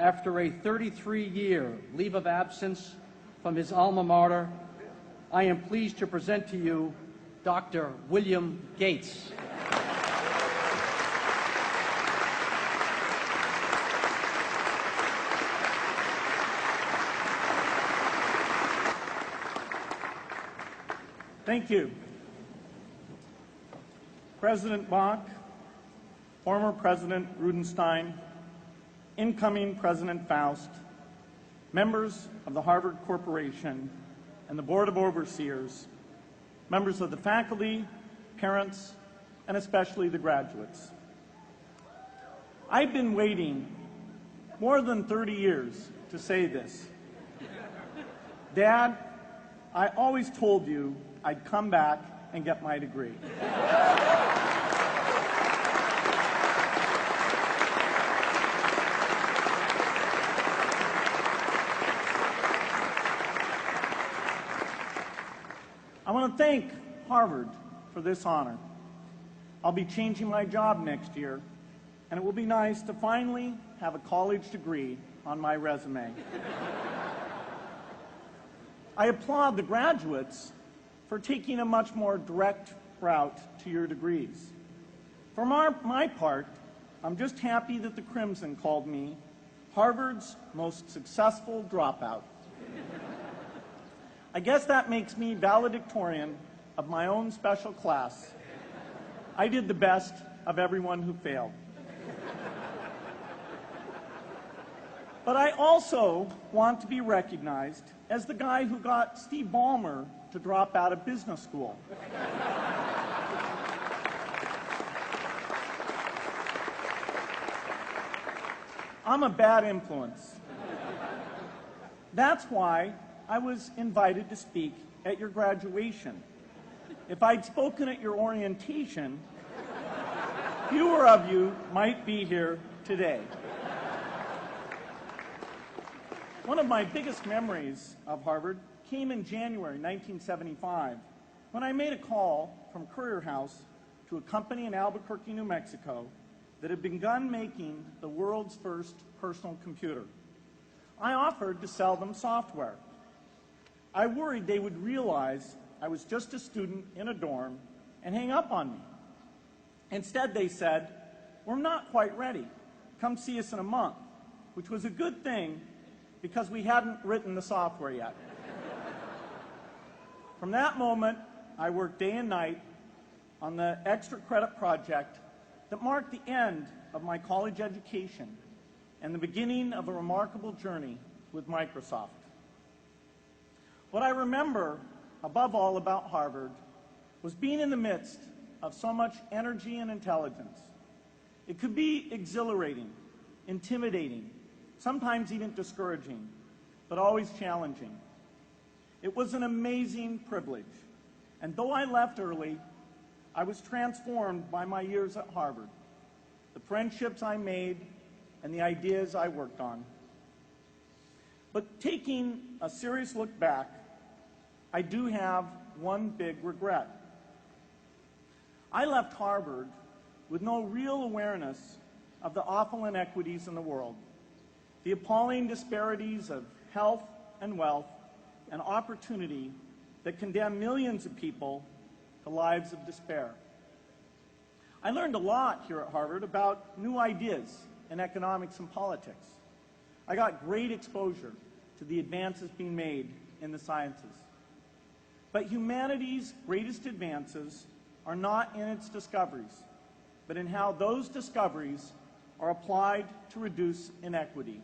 after a 33-year leave of absence from his alma mater, I am pleased to present to you Dr. William Gates. Thank you. President Bach, former President Rudenstein, incoming President Faust, members of the Harvard Corporation and the Board of Overseers, members of the faculty, parents, and especially the graduates. I've been waiting more than 30 years to say this. Dad, I always told you I'd come back and get my degree. I want to thank Harvard for this honor. I'll be changing my job next year, and it will be nice to finally have a college degree on my resume. I applaud the graduates for taking a much more direct route to your degrees. For my part, I'm just happy that the Crimson called me Harvard's most successful dropout. I guess that makes me valedictorian of my own special class. I did the best of everyone who failed. But I also want to be recognized as the guy who got Steve Ballmer to drop out of business school. I'm a bad influence. That's why I was invited to speak at your graduation. If I'd spoken at your orientation, fewer of you might be here today. One of my biggest memories of Harvard came in January 1975 when I made a call from Courier House to a company in Albuquerque, New Mexico that had begun making the world's first personal computer. I offered to sell them software. I worried they would realize I was just a student in a dorm and hang up on me. Instead, they said, "We're not quite ready. Come see us in a month," which was a good thing because we hadn't written the software yet. From that moment, I worked day and night on the extra credit project that marked the end of my college education and the beginning of a remarkable journey with Microsoft. What I remember above all about Harvard was being in the midst of so much energy and intelligence. It could be exhilarating, intimidating, sometimes even discouraging, but always challenging. It was an amazing privilege, and though I left early, I was transformed by my years at Harvard, the friendships I made, and the ideas I worked on. But taking a serious look back, I do have one big regret. I left Harvard with no real awareness of the awful inequities in the world, the appalling disparities of health and wealth and opportunity that condemn millions of people to lives of despair. I learned a lot here at Harvard about new ideas in economics and politics. I got great exposure to the advances being made in the sciences. But humanity's greatest advances are not in its discoveries, but in how those discoveries are applied to reduce inequity.